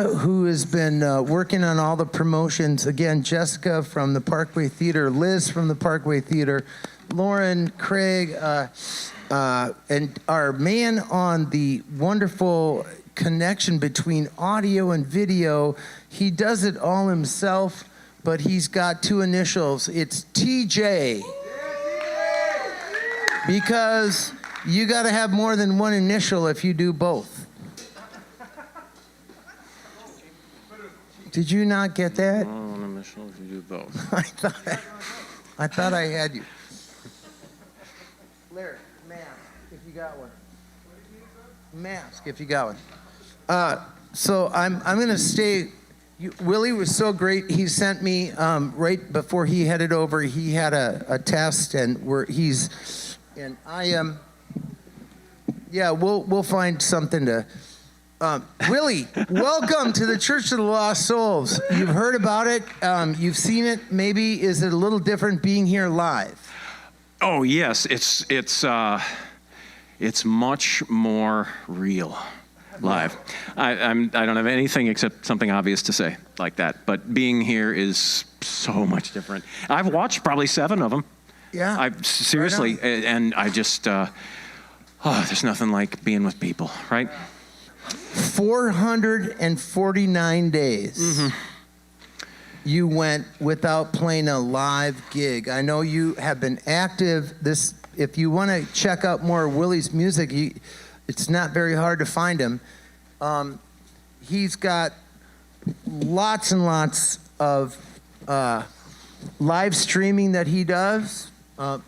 who has been working on all the promotions. Again, Jessica from the Parkway Theater, Liz from the Parkway Theater, Lauren, Craig, and our man on the wonderful connection between audio and video. He does it all himself, but he's got 2 initials. It's TJ. Because you got to have more than 1 initial if you do both. Did you not get that? One initial if you do both. I thought I had you. Larry, mask, if you got one. Mask, if you got one. So I'm going to stay. Willie was so great. He sent me right before he headed over. He had a test, and and I am. Yeah, we'll find something to. Willie, welcome to the Church of the Lost Souls. You've heard about it. You've seen it. Maybe is it a little different being here live? Oh yes, it's much more real live. I don't have anything except something obvious to say like that. But being here is so much different. I've watched probably 7 of them. Yeah. Seriously, right, and I just there's nothing like being with people, right? 449 days. You went without playing a live gig. I know you have been active. If you want to check out more of Willie's music, it's not very hard to find him. He's got lots and lots of live streaming that he does,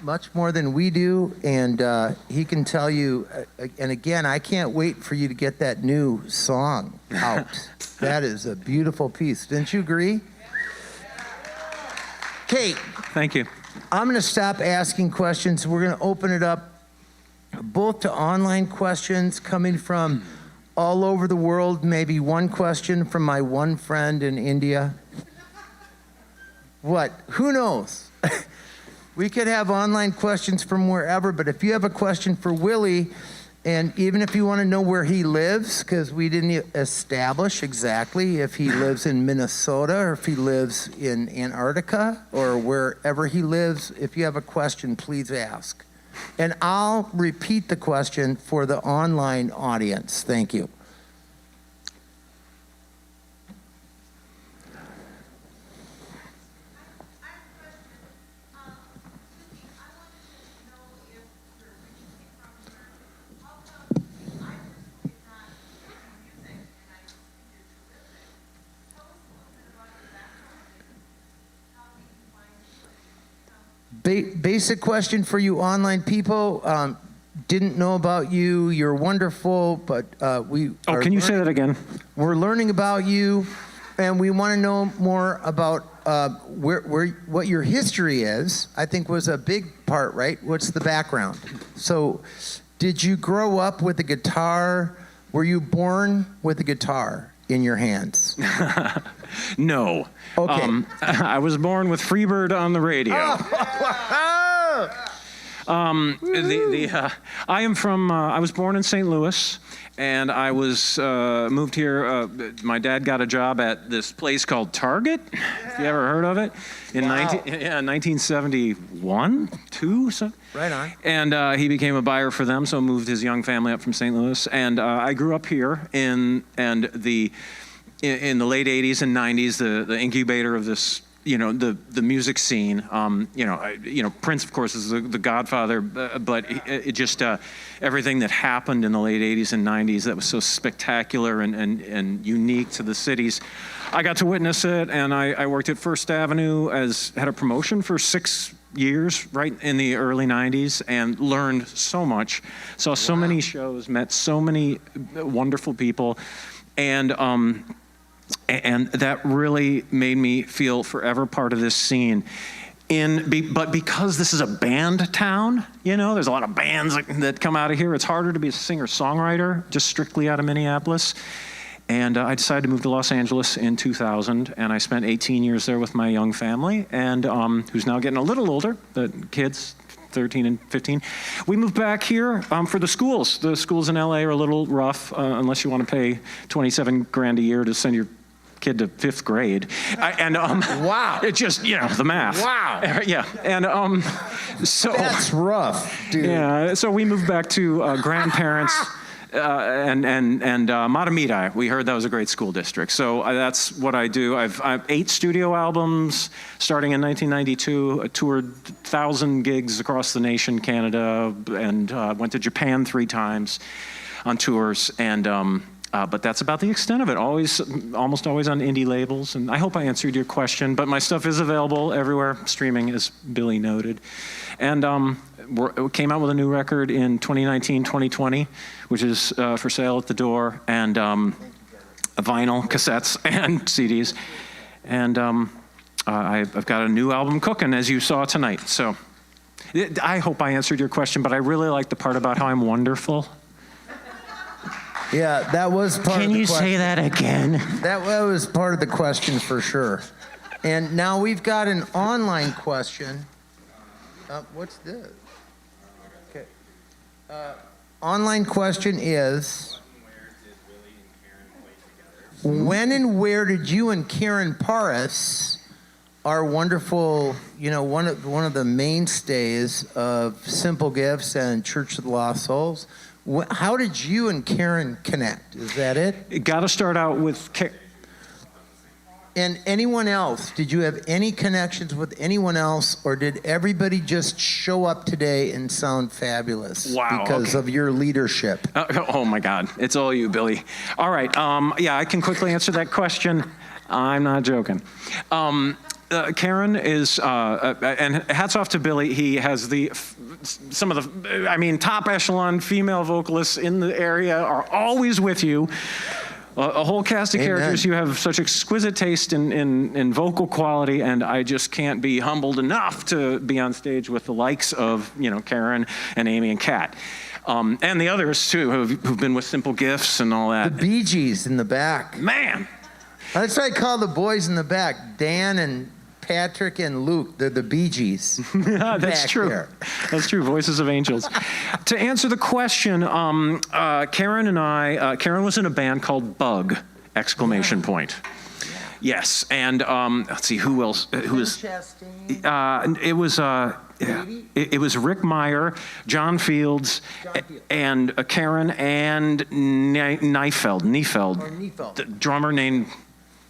much more than we do, and he can tell you, and again, I can't wait for you to get that new song out. That is a beautiful piece. Didn't you agree? Kate. Thank you. I'm going to stop asking questions. We're going to open it up both to online questions coming from all over the world, maybe one question from my one friend in India. What? Who knows? We could have online questions from wherever, but if you have a question for Willie, and even if you want to know where he lives, because we didn't establish exactly if he lives in Minnesota or if he lives in Antarctica or wherever he lives, if you have a question, please ask. And I'll repeat the question for the online audience. Thank you. Basic question for you online people. Didn't know about you. You're wonderful, but we. Oh, can you say that again? We're learning about you, and we want to know more about what your history is. I think was a big part, right? What's the background? So, did you grow up with a guitar? Were you born with a guitar in your hands? No. Okay. I was born with Freebird on the radio. I was born in St. Louis, and I was moved here. My dad got a job at this place called Target. If you ever heard of it, in 1971, 2, so. Right on. And he became a buyer for them, so moved his young family up from St. Louis. And I grew up here in the late 80s and 90s, the incubator of this, the music scene. Prince, of course, is the godfather, but it just everything that happened in the late 80s and 90s that was so spectacular and unique to the cities. I got to witness it, and I worked at First Avenue had a promotion for 6 years, right in the early 90s, and learned so much, saw so many shows, met so many wonderful people, and that really made me feel forever part of this scene. But because this is a band town, there's a lot of bands that come out of here. It's harder to be a singer-songwriter just strictly out of Minneapolis. And I decided to move to Los Angeles in 2000, and I spent 18 years there with my young family, and who's now getting a little older, the kids, 13 and 15. We moved back here for the schools. The schools in LA are a little rough, unless you want to pay $27,000 a year to send your kid to 5th grade. Wow. It's just, the math. Wow. Yeah. And so. That's rough, dude. Yeah. So we moved back to grandparents. And Matamidi, we heard that was a great school district. So that's what I do. I've 8 studio albums starting in 1992. I toured 1,000 gigs across the nation, Canada, and went to Japan 3 times on tours. And but that's about the extent of it. Almost always on indie labels. And I hope I answered your question. But my stuff is available everywhere, streaming, as Billy noted. And we came out with a new record in 2019, 2020, which is for sale at the door, and vinyl, cassettes, and CDs. And I've got a new album cooking, as you saw tonight. So I hope I answered your question, but I really like the part about how I'm wonderful. Yeah, that was part of the question. Can you say that again? That was part of the question for sure. And now we've got an online question. What's this? Okay. Online question is, when and where did you and Karen Paris, our wonderful, one of the mainstays of SimpleGifts and Church of the Lost Souls, how did you and Karen connect? Is that it? It got to start out with Karen. And anyone else? Did you have any connections with anyone else, or did everybody just show up today and sound fabulous because of your leadership? Oh my God, it's all you, Billy. All right, yeah, I can quickly answer that question. I'm not joking. Karen is, and hats off to Billy. He has some of the, top echelon female vocalists in the area are always with you. A whole cast of characters. You have such exquisite taste in vocal quality, and I just can't be humbled enough to be on stage with the likes of Karen and Amy and Kat, and the others too who've been with SimpleGifts and all that. The Bee Gees in the back. Man, that's what I call the boys in the back. Dan and Patrick and Luke, they're the Bee Gees. That's true. There. That's true. Voices of angels. To answer the question, Karen and I, Karen was in a band called Bug! ! Yes, and let's see who else. It was Rick Meyer, John Fields, and Karen and Neifeld, the drummer named.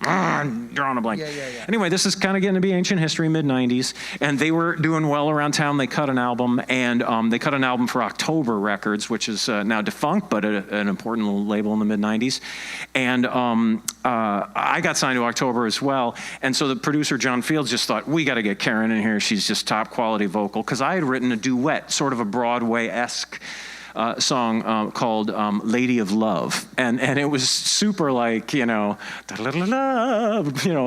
Drawing a blank. Yeah. Anyway, this is kind of getting to be ancient history, mid-90s, and they were doing well around town. They cut an album, and they cut an album for October Records, which is now defunct, but an important label in the mid-90s. And I got signed to October as well, and so the producer, John Fields, just thought, we got to get Karen in here. She's just top-quality vocal, because I had written a duet, sort of a Broadway-esque song called Lady of Love. And it was super like, you know,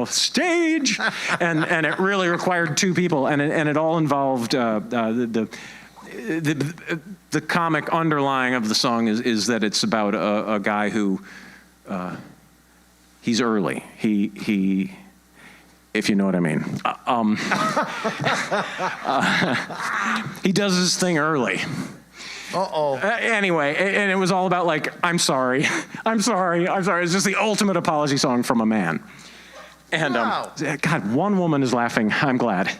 stage. and it really required two people. And it all involved the comic underlying of the song is that it's about a guy who, he's early. He if you know what I mean. He does his thing early. Anyway, and it was all about like, I'm sorry. It's just the ultimate apology song from a man. And Wow. God, one woman is laughing. I'm glad.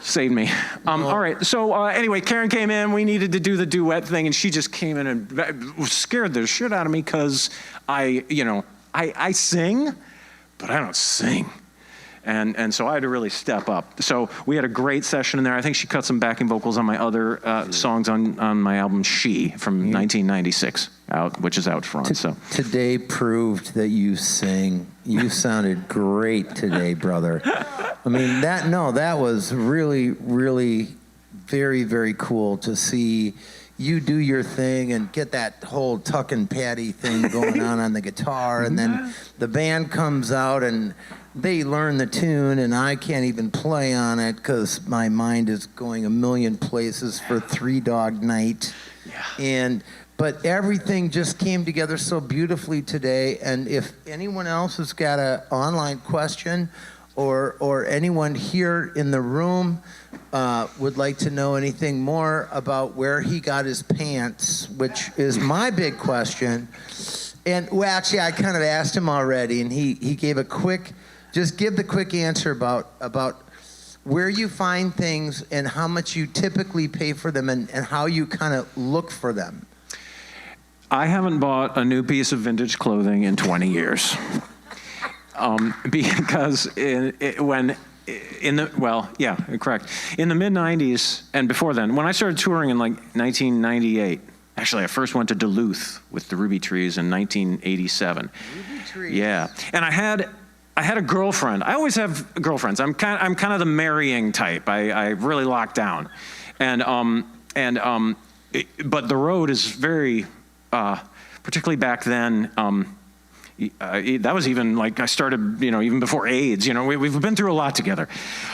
Saved me. All right. So anyway, Karen came in. We needed to do the duet thing, and she just came in and scared the shit out of me because I sing, but I don't sing. And so I had to really step up. So we had a great session in there. I think she cut some backing vocals on my other songs on my album She from 1996, which is out front. So Today proved that you sing. You sounded great today, brother. I mean, that was really, really very, very cool to see you do your thing and get that whole tuck and patty thing going on the guitar, and then the band comes out and they learn the tune, and I can't even play on it because my mind is going a million places for Three Dog Night. Yeah. But everything just came together so beautifully today. And if anyone else has got an online question, or anyone here in the room would like to know anything more about where he got his pants, which is my big question. And well, actually, I kind of asked him already, and he gave a quick. Just give the quick answer about where you find things and how much you typically pay for them and how you kind of look for them. I haven't bought a new piece of vintage clothing in 20 years. Because correct. In the mid-'90s and before then, when I started touring in like 1998, actually I first went to Duluth with the Ruby Trees in 1987. Ruby Trees. Yeah, and I had a girlfriend. I always have girlfriends. I'm kind of the marrying type. I really lock down, but the road is very, particularly back then. That was even like I started, even before AIDS. We've been through a lot together.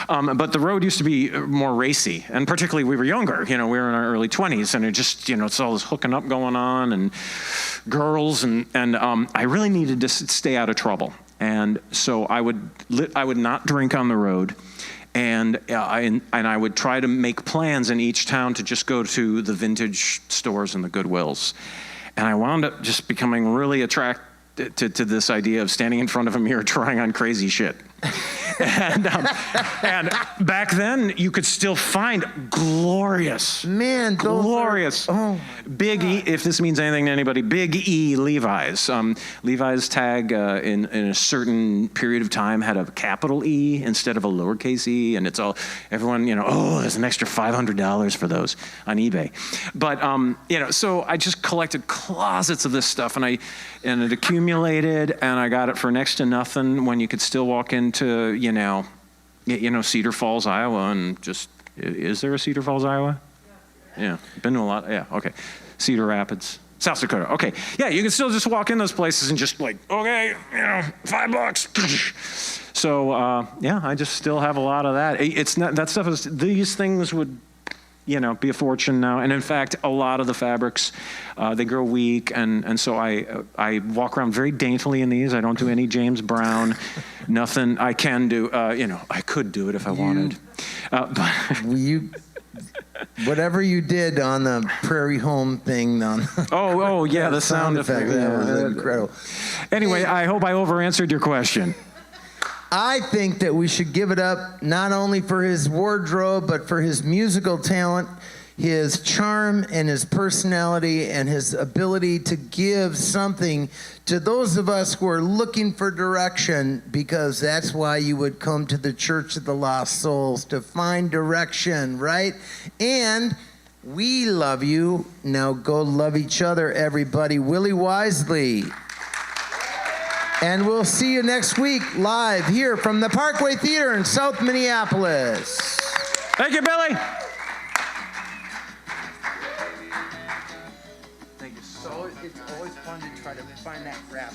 But the road used to be more racy, and particularly we were younger. We were in our early 20s, and it just, it's all this hooking up going on, and girls, and I really needed to stay out of trouble. And so I would not drink on the road, and I would try to make plans in each town to just go to the vintage stores and the Goodwills. And I wound up just becoming really attracted to this idea of standing in front of a mirror trying on crazy shit. And back then, you could still find glorious, Big E, if this means anything to anybody, Big E Levi's. Levi's tag in a certain period of time had a capital E instead of a lowercase e, and it's all, everyone, there's an extra $500 for those on eBay. But, so I just collected closets of this stuff, and it accumulated, and I got it for next to nothing when you could still walk into, Cedar Falls, Iowa, and just, is there a Cedar Falls, Iowa? Yeah, been to a lot, yeah, okay. Cedar Rapids, South Dakota, okay. Yeah, you can still just walk in those places and just like, okay, $5. So, I just still have a lot of that. It's not, that stuff is, these things would, be a fortune now. And in fact, a lot of the fabrics, they grow weak. And so I walk around very daintily in these. I don't do any James Brown, nothing I can do. I could do it if I wanted. But whatever you did on the Prairie Home thing. The sound effect. That was incredible. Anyway, I hope I over-answered your question. I think that we should give it up not only for his wardrobe, but for his musical talent, his charm and his personality and his ability to give something to those of us who are looking for direction, because that's why you would come to the Church of the Lost Souls, to find direction, right? And we love you. Now go love each other, everybody. Willie Wisely. And we'll see you next week live here from the Parkway Theater in South Minneapolis. Thank you, Billy. it's always fun to try to find that rap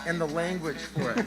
and the language for it.